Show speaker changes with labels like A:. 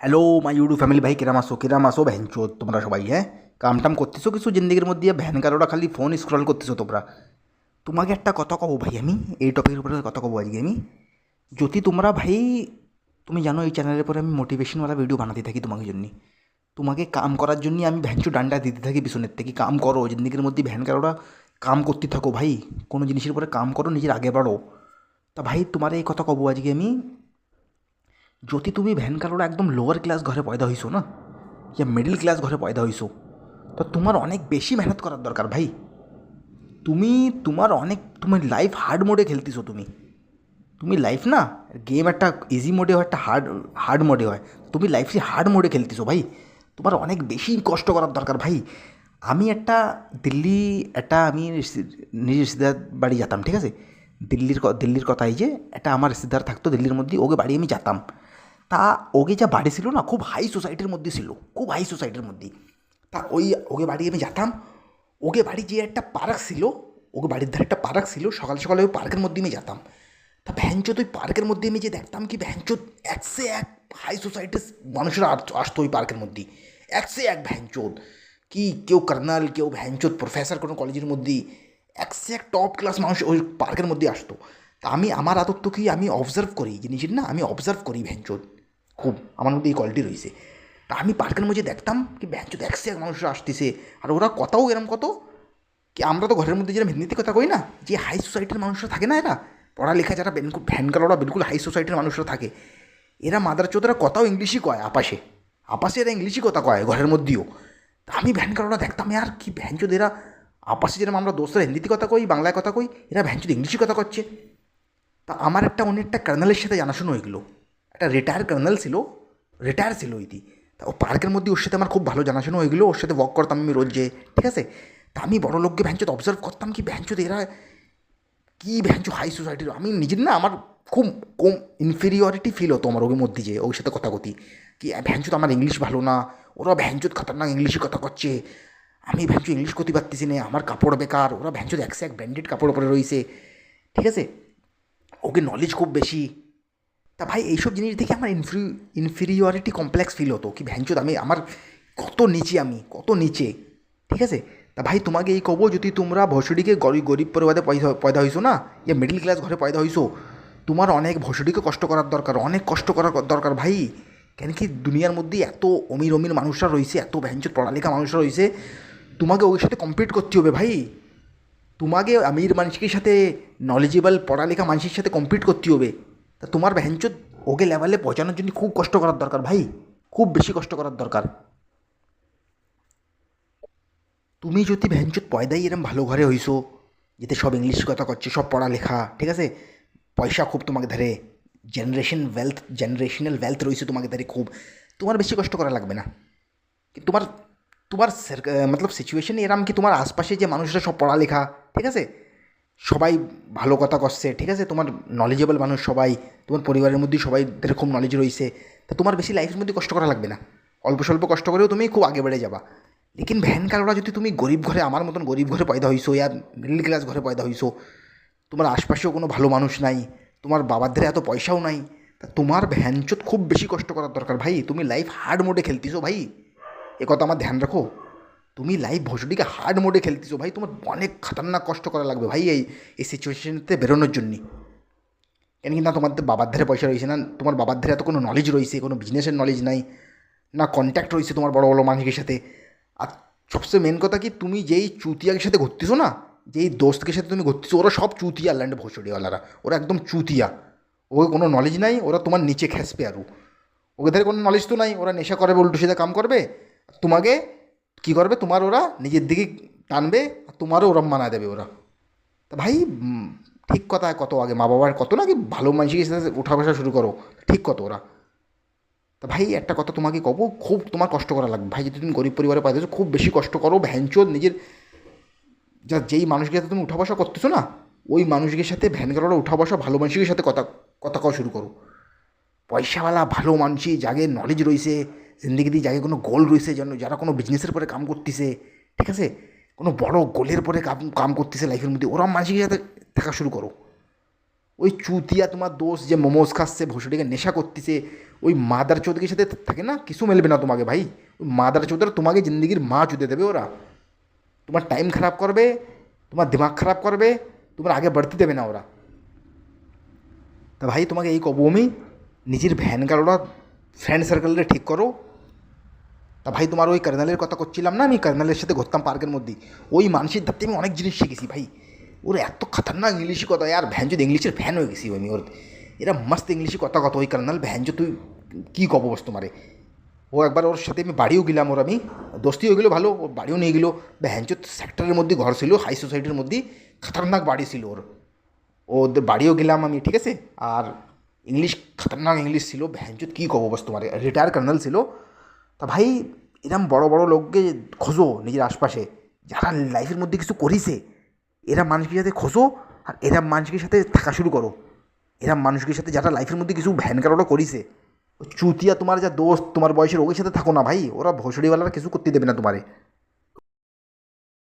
A: Hello my YouTube family ভাই কিরাম আসো ভ্যানচো তোমরা সবাই হ্যাঁ কাম টাম করতেছো কিছু জিন্দগির মধ্যে ভ্যান কারোরা খালি ফোন স্ক্রল করতেছো তোমরা। তোমাকে একটা কথা কব ভাই, আমি এই টপিকের উপরে কথা কব আজকে আমি। যদি তোমরা ভাই, তুমি জানো এই চ্যানেলের পরে আমি মোটিভেশনওয়ালা ভিডিও বানাতে থাকি তোমাকে জন্য, তোমাকে কাম করার জন্য আমি ভ্যানচো ডান্ডা দিতে থাকি পিছনের থেকে, কাম করো জিন্দগির মধ্যে ভ্যান কারোরা কাম করতে থাকো ভাই, কোনো জিনিসের উপরে কাম করো, নিজের আগে বাড়ো। তা ভাই তোমার এই কথা কব আজকে আমি, যদি তুমি ভ্যান কারোরা একদম লোয়ার ক্লাস ঘরে পয়দা হইছো না, ইয়া মিডল ক্লাস ঘরে পয়দা হইছো, তো তোমার অনেক বেশি মেহনত করার দরকার ভাই। তুমি তুমি লাইফ হার্ড মোডে খেলতেছো, তুমি তুমি লাইফ না, গেম একটা ইজি মোডে হয়, একটা হার্ড হার্ড মোডে হয়, তুমি লাইফে হার্ড মোডে খেলতেছো ভাই। তোমার অনেক বেশি কষ্ট করার দরকার ভাই। আমি একটা দিল্লি, আমি নিজের রিশতেদার বাড়ি যেতাম, ঠিক আছে, দিল্লির কথাই যে একটা আমার রিশতেদার থাকতো দিল্লির মধ্যে, ওকে বাড়ি আমি যেতাম। তা ওকে যা বাড়ি ছিল না, খুব হাই সোসাইটির মধ্যে ছিল, খুব হাই সোসাইটির মধ্যে। তা ওকে বাড়ি আমি যেতাম, ওকে বাড়ি যে একটা পার্ক ছিল, ওকে বাড়ির ধারে একটা পার্ক ছিল, সকাল সকালে ওই পার্কের মধ্যে আমি যেতাম। তা ভ্যানচোদ ওই পার্কের মধ্যে আমি যে দেখতাম কি ভ্যানচোদ একসে এক হাই সোসাইটির মানুষরা আসতো ওই পার্কের মধ্যে, একসে এক ভ্যানচোদ, কি কেউ কর্নাল, কেউ ভ্যানচোদ প্রফেসর কোনো কলেজের মধ্যে, একসে এক টপ ক্লাস মানুষ ওই পার্কের মধ্যে আসতো। তা আমার আদত তো কি, আমি অবজার্ভ করি জিনিসের না, আমি অবজার্ভ করি ভ্যানচোদ, খুব আমার মধ্যে এই কোয়ালিটি রয়েছে। তা আমি পার্কের মধ্যে দেখতাম কি ভ্যানচোদ একসে এক মানুষরা আসতেছে, আর ওরা কথাও এরম কত, কি আমরা তো ঘরের মধ্যে যেরকম হিন্দিতে কথা কই না, যে হাই সোসাইটির মানুষরা থাকে না, এরা পড়ালেখা যারা বিলকুল ভ্যানকার, ওরা বিলকুল হাই সোসাইটির মানুষরা থাকে, এরা মাদার চোদরা কথাও ইংলিশই কয়, আপাশে আপাশে এরা ইংলিশই কথা কয় ঘরের মধ্যেও। তা আমি ভ্যানকার ওরা দেখতাম, আর কি ভ্যানচোদ এরা আপাশে যেরকম আমরা দোস্তরা হিন্দিতে কথা কই, বাংলায় কথা কই, এরা ভ্যানচোদ ইংলিশই কথা করছে। তা আমার একটা অনেকটা কর্নেলের সাথে জানাশোনা হয়ে গেলো, একটা রিটায়ার কর্নেল ছিল, রিটায়ার ছিল ওইটি। তা ও পার্কের মধ্যে ওর সাথে আমার খুব ভালো জানাশোনা হয়ে গেলো, ওর সাথে ওয়াক করতাম আমি রোজ, যে ঠিক আছে। তা আমি বড় লোককে ভ্যানচোদ অবজার্ভ করতাম কি ভ্যানচোদ এরা কী ভ্যানচো হাই সোসাইটির, আমি নিজের না আমার খুব কম ইনফেরিয়রিটি ফিল হতো আমার ওর মধ্যে, যে ওর সাথে কথা কতি, কি ভ্যানচোদ আমার ইংলিশ ভালো না, ওরা ভ্যানচোদ খতরনাক ইংলিশে কথা করছে, আমি ভ্যানচো ইংলিশ করতে পারতেছি না, আমার কাপড় বেকার, ওরা ভ্যানচোদ একসে এক ব্র্যান্ডেড কাপড় পরে রয়েছে, ঠিক আছে, ওকে নলেজ খুব বেশি। তা ভাই এইসব জিনিস দেখে আমার ইনফিরিয়রিটি কমপ্লেক্স ফিল হতো, কি ভ্যানচোদ আমি আমার কত নিচে, আমি কত নিচে, ঠিক আছে। তা ভাই তোমাকে এই কব, যদি তোমরা ভসড়িকে গরিব গরিব পরিবারে পয়দা হইছো না, ইয়া মিডল ক্লাস ঘরে পয়দা হইছো, তোমার অনেক ভসড়িকে কষ্ট করার দরকার, অনেক কষ্ট করার দরকার ভাই। কেন কি দুনিয়ার মধ্যে এত অমির অমির মানুষরা রয়েছে, এত ভ্যানচোদ পড়ালেখা মানুষরা রয়েছে, তোমাকে ওর সাথে কম্পিট করতে হবে ভাই। তোমাকে আমির মানুষের সাথে, নলেজেবল পড়ালেখা মানুষের সাথে কম্পিট করতে হবে। তা তোমার ভ্যানচোদ ওকে লেভেলে পৌঁছানোর জন্য খুব কষ্ট করার দরকার ভাই, খুব বেশি কষ্ট করার দরকার। তুমি যদি ভ্যানচোদ পয়দাই এরম ভালো ঘরে হইছো, যেতে সব ইংলিশ কথা করছে, সব পড়ালেখা, ঠিক আছে, পয়সা খুব তোমাকে ধরে, জেনারেশনাল ওয়েলথ রয়েছে তোমাকে ধরে খুব, তোমার বেশি কষ্ট করা লাগবে না। কি তোমার তোমার মতলব সিচুয়েশন এরম কি, তোমার আশপাশে যে মানুষরা সব পড়ালেখা, ঠিক আছে, সবাই ভালো কথা করছে, ঠিক আছে, তোমার নলেজেবল মানুষ সবাই, তোমার পরিবারের মধ্যে সবাইদের খুব নলেজ রয়েছে, তা তোমার বেশি লাইফের মধ্যে কষ্ট করা লাগবে না, অল্প স্বল্প কষ্ট করেও তুমি খুব আগে বেড়ে যাবা। লেকিন ভ্যান কারোরা যদি তুমি গরিব ঘরে, আমার মতন গরিব ঘরে পয়দা হইছো, ইয়া মিডল ক্লাস ঘরে পয়দা হইছো, তোমার আশপাশেও কোনো ভালো মানুষ নাই, তোমার বাবার ধারে এত পয়সাও নাই, তা তোমার ভ্যানচোদ খুব বেশি কষ্ট করার দরকার ভাই, তুমি লাইফ হার্ড মোডে খেলতেছো ভাই, এ কথা আমার ধ্যান রাখো। তুমি লাইফ ভসডিকে হার্ড মোডে খেলতেছো ভাই, তোমার অনেক খতরনাক কষ্ট করা লাগবে ভাই এই এই সিচুয়েশনতে বেরোনোর জন্যে। কেন কি না, তোমাদের বাবার ধারে পয়সা রয়েছে না, তোমার বাবার ধারে এত কোনো নলেজ রয়েছে, কোনো বিজনেসের নলেজ নাই, না কন্ট্যাক্ট রয়েছে তোমার বড় বড় মানুষের সাথে। আর সবচেয়ে মেন কথা কি, তুমি যেই চুতিয়ার সাথে ঘুরতেছো না, যেই দোস্তকে সাথে তুমি ঘুরতেছো, ওরা সব চুতিয়া ল্যান্ড ভসডিওয়ালারা, ওরা একদম চুতিয়া, ওকে কোনো নলেজ নাই, ওরা তোমার নিচে খেসবে আরও, ওকে ধারে কোনো নলেজ তো নাই, ওরা নেশা করে, উল্টো সিধা কাম করবে, তোমাকে কী করবে, তোমার ওরা নিজের দিকে টানবে, আর তোমারও ওরম মানা দেবে ওরা। তা ভাই ঠিক কথা, কত আগে মা বাবার কত না কি ভালো মানুষের সাথে উঠা বসা শুরু করো, ঠিক কত ওরা। তা ভাই একটা কথা তোমাকে কব, খুব তোমার কষ্ট করা লাগবে ভাই, যদি তুমি গরিব পরিবারে পাইতেছো খুব বেশি কষ্ট করো ভ্যানচোদ, নিজের যেই মানুষকে সাথে তুমি উঠা বসা করতেছো না, ওই মানুষের সাথে ভ্যান গাড়োরা উঠা বসা, ভালো মানুষের সাথে কথা কথা কওয়া শুরু করো, পয়সাওয়ালা ভালো মানুষই যাকে নলেজ রয়েছে, জিন্দগিতে যাকে কোনো গোল রয়েছে, যেন যারা কোনো বিজনেসের পরে কাম করতেছে, ঠিক আছে, কোনো বড় গোলের পরে কাম কাম করতেছে লাইফের মধ্যে, ওরা মানুষের সাথে থাকা শুরু করো, ওই চুতিয়া তোমার দোষ যে মোমোস খাচ্ছে ভুসড়িকে নেশা করতেছে, ওই মাদার চৌধুরীর সাথে থাকে না, কিছু মেলবে না তোমাকে ভাই। ওই মাদার চৌধুরী তোমাকে জিন্দগির মা চুদে দেবে ওরা, তোমার টাইম খারাপ করবে, তোমার দিমাগ খারাপ করবে, তোমার আগে বাড়তে দেবে না ওরা। তা ভাই তোমাকে এই কব আমি, নিজের ভ্যান গাড়োটা ফ্রেন্ড সার্কেলটা ঠিক করো। তা ভাই তোমার ওই কর্নালের কথা করছিলাম না, আমি কর্নালের সাথে ঘুরতাম পার্কের মধ্যে, ওই মানুষের ধারতে আমি অনেক জিনিস শিখেছি ভাই। ওর এত খতরনাক ইংলিশই কথা, আর ভ্যান যদি ইংলিশের ফ্যান হয়ে গেছি আমি ওর। এরা মস্ত ইংলিশে কথা কথা ওই কর্নাল ভ্যান তুই কী কব বস তোমারে। ও একবার ওর সাথে আমি বাড়িও গেলাম, ওর আমি দোস্তি হয়ে গেলো ভালো, ওর বাড়িও নিয়ে গেলো। ভ্যানচো সেক্টরের মধ্যে ঘর ছিল, হাই সোসাইটির মধ্যে খতরনাক বাড়ি ছিল ওর। ওদের বাড়িও গেলাম আমি, ঠিক আছে। আর ইংলিশ খতরনাক ইংলিশ ছিল, ভ্যানচুত কী কব বস তোমার, রিটায়ার কর্নেল ছিল। তা ভাই এরম বড় বড় লোককে খোঁজো নিজের আশপাশে, যারা লাইফের মধ্যে কিছু করিছে, এরা মানুষকে সাথে খোঁজো, আর এরা মানুষের সাথে থাকা শুরু করো। এরা মানুষের সাথে যারা লাইফের মধ্যে কিছু ভ্যান কারোটা করিছে, চুতিয়া তোমার যা দোস্ত তোমার বয়সের ওদের সাথে থাকো না ভাই, ওরা ভোসড়িওয়ালারা কিছু করতে দেবে না তোমারে।